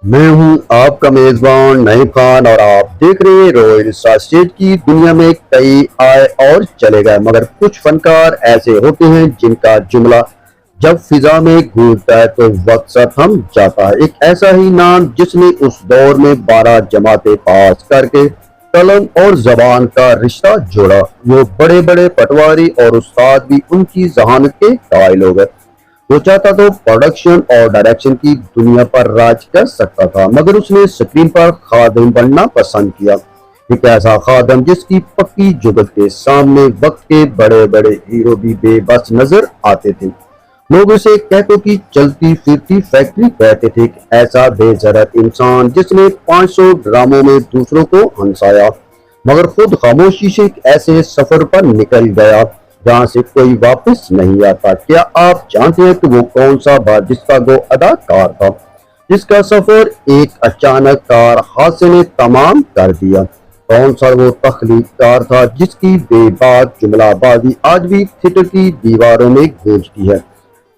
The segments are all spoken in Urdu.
میں ہوں آپ کا میزبان نعیم خان اور آپ دیکھ رہے ہیں رائل اسٹار اسٹیج کی دنیا میں کئی آئے اور چلے گئے مگر کچھ فنکار ایسے ہوتے ہیں جن کا جملہ جب فضا میں گونجتا ہے تو وقت سر تھم جاتا ہے۔ ایک ایسا ہی نام جس نے اس دور میں 12 جماعتیں پاس کر کے قلم اور زبان کا رشتہ جوڑا، وہ بڑے بڑے پٹواری اور استاد بھی ان کی ذہانت کے قائل ہو گئے۔ وہ چاہتا تو پروڈکشن اور ڈائریکشن کی دنیا پر راج کر سکتا تھا مگر اس نے سکرین پر خادم بننا پسند کیا، ایک ایسا خادم جس کی پکی جگت کے سامنے وقت کے بڑے بڑے ہیرو بھی بے بس نظر آتے تھے۔ لوگ اسے کہتوں کی چلتی پھرتی فیکٹری کہتے تھے، ایک ایسا بے ضرورت انسان جس نے 500 ڈراموں میں دوسروں کو ہنسایا مگر خود خاموشی سے ایک ایسے سفر پر نکل گیا جہاں سے کوئی واپس نہیں آتا۔ کیا آپ جانتے ہیں کہ وہ کون سا بارجستہ گو اداکار تھا جس کا سفر ایک اچانک کار حادثے نے تمام کر دیا؟ کون سا وہ تخلیق کار تھا جس کی بے بات جملہ بازی آج بھی تھیٹر کی دیواروں میں گونجتی ہے؟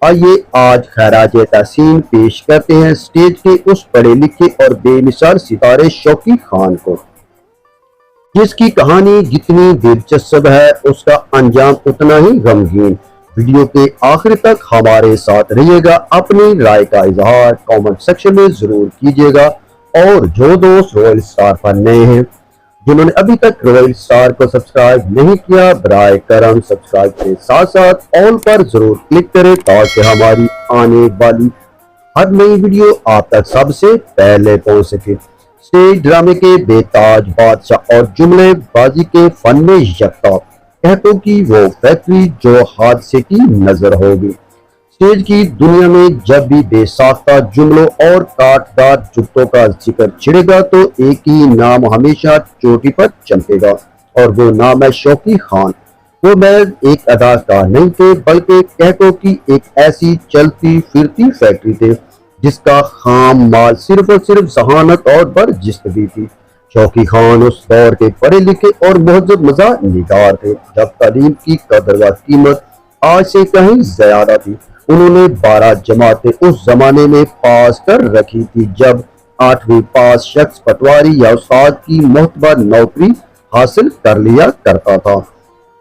آئیے آج خراج تحسین پیش کرتے ہیں اسٹیج کے اس پڑھے لکھے اور بے مثال ستارے شوقی خان کو، جس کی کہانی جتنی دلچسپ ہے اس کا انجام اتنا ہی غمگین۔ ویڈیو کے آخر تک ہمارے ساتھ رہیے گا، اپنی رائے کا اظہار کامنٹ سیکشن میں ضرور کیجیے گا، اور جو دوست رائل اسٹار پر نئے ہیں، جنہوں نے ابھی تک رائل اسٹار کو سبسکرائب نہیں کیا، برائے کرم سبسکرائب کے ساتھ ساتھ آل پر ضرور کلک کریں تاکہ ہماری آنے والی ہر نئی ویڈیو آپ تک سب سے پہلے پہنچ سکے۔ اسٹیج ڈرامے کے بے تاج بادشاہ اور جملے بازی کے فن میں یکتا، کہتوں کی وہ فیکٹری جو حادثے کی نظر ہوگی۔ اسٹیج کی دنیا میں جب بھی بے ساختہ جملوں اور کاٹدار جملوں کا ذکر چھڑے گا تو ایک ہی نام ہمیشہ چوٹی پر چمکے گا، اور وہ نام ہے شوقی خان۔ وہ محض ایک اداکار نہیں تھے بلکہ کہتوں کی ایک ایسی چلتی پھرتی فیکٹری تھے جس کا خام مال صرف اور صرف ذہانت اور برجستگی تھی۔ شوقی خان اس دور کے پڑھے لکھے اور مہذب مزاح نگار تھے جب تعلیم کی قدر و قیمت آج سے کہیں زیادہ تھی۔ انہوں نے 12 جماعتیں اس زمانے میں پاس کر رکھی تھی جب 8ویں پاس شخص پٹواری یا استاد کی معتبر نوکری حاصل کر لیا کرتا تھا۔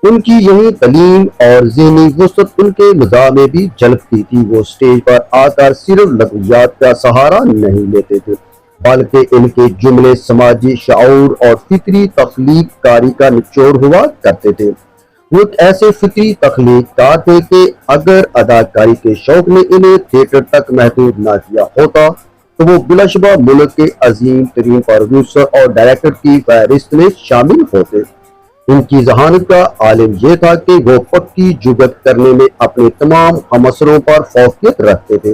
ان کی یہی تعلیم اور ذہنی وسعت ان کے مزاح میں بھی جھلکتی تھی۔ وہ اسٹیج پر آ کر صرف لغویات کا سہارا نہیں لیتے تھے بلکہ ان کے جملے سماجی شعور اور فکری تخلیق کاری کا نچوڑ ہوا کرتے تھے۔ وہ ایک ایسے فکری تخلیق کار تھے کہ اگر اداکاری کے شوق نے انہیں تھیٹر تک محدود نہ کیا ہوتا تو وہ بلا شبہ ملک کے عظیم ترین پروڈیوسر اور ڈائریکٹر کی فہرست میں شامل ہوتے۔ ان کی ذہانت کا عالم یہ تھا کہ وہ پکی جگت کرنے میں اپنے تمام ہمسروں پر فوقیت رکھتے تھے۔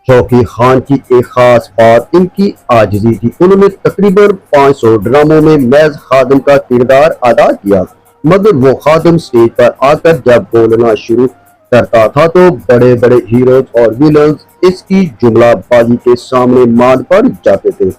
شوقی خان کی ایک خاص بات ان کی عاجزی تھی۔ انہوں نے تقریباً 500 ڈراموں میں محض خادم کا کردار ادا کیا مگر وہ خادم اسٹیج پر آ کر جب بولنا شروع کرتا تھا تو بڑے بڑے ہیروز اور ویلنز اس کی جملہ بازی کے سامنے مان پڑ جاتے تھے۔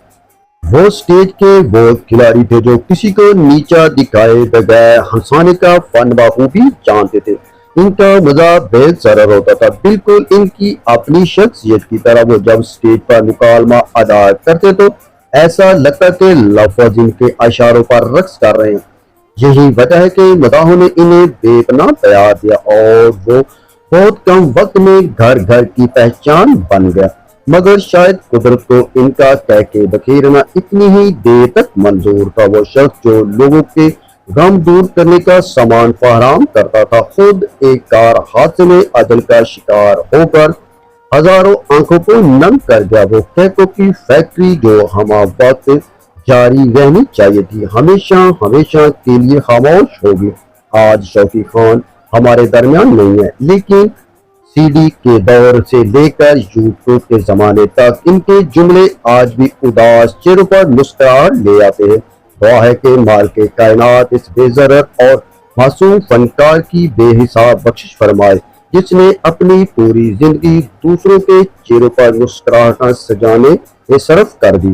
وہ اسٹیج کے وہ کھلاڑی تھے جو کسی کو نیچا دکھائے بغیر ہنسانے کا فن بخوبی جانتے تھے۔ ان کا مزاح بے ضرر ہوتا تھا، بالکل ان کی اپنی شخصیت کی طرح۔ وہ جب اسٹیج پر مکالمہ ادا کرتے تو ایسا لگتا کہ لفظ ان کے اشاروں پر رقص کر رہے ہیں۔ یہی وجہ ہے کہ مداحوں نے انہیں بے پناہ پیار دیا اور وہ بہت کم وقت میں گھر گھر کی پہچان بن گیا۔ مگر شاید قدرت کو ان کا کہہ کے بکھیرنا اتنی ہی دیر تک منظور تھا۔ وہ شخص جو لوگوں کے غم دور کرنے کا سامان فراہم کرتا تھا خود ایک کار حادثے میں عدل کا شکار ہو کر ہزاروں آنکھوں کو نم کر گیا۔ وہ کہتوں کی فیکٹری جو ہمہ وقت جاری رہنی چاہیے تھی ہمیشہ ہمیشہ کے لیے خاموش ہوگی۔ آج شوقی خان ہمارے درمیان نہیں ہے لیکن سی ڈی کے دور سے لے کر یوٹیوب کے زمانے تک ان کے جملے آج بھی اداس چہروں پر مسکراہٹ لے آتے ہیں۔ دعا ہے کہ مالک کائنات اس بے ضرر اور معصوم فنکار کی بے حساب بخشش فرمائے جس نے اپنی پوری زندگی دوسروں کے چہروں پر مسکراہٹیں سجانے میں صرف کر دی۔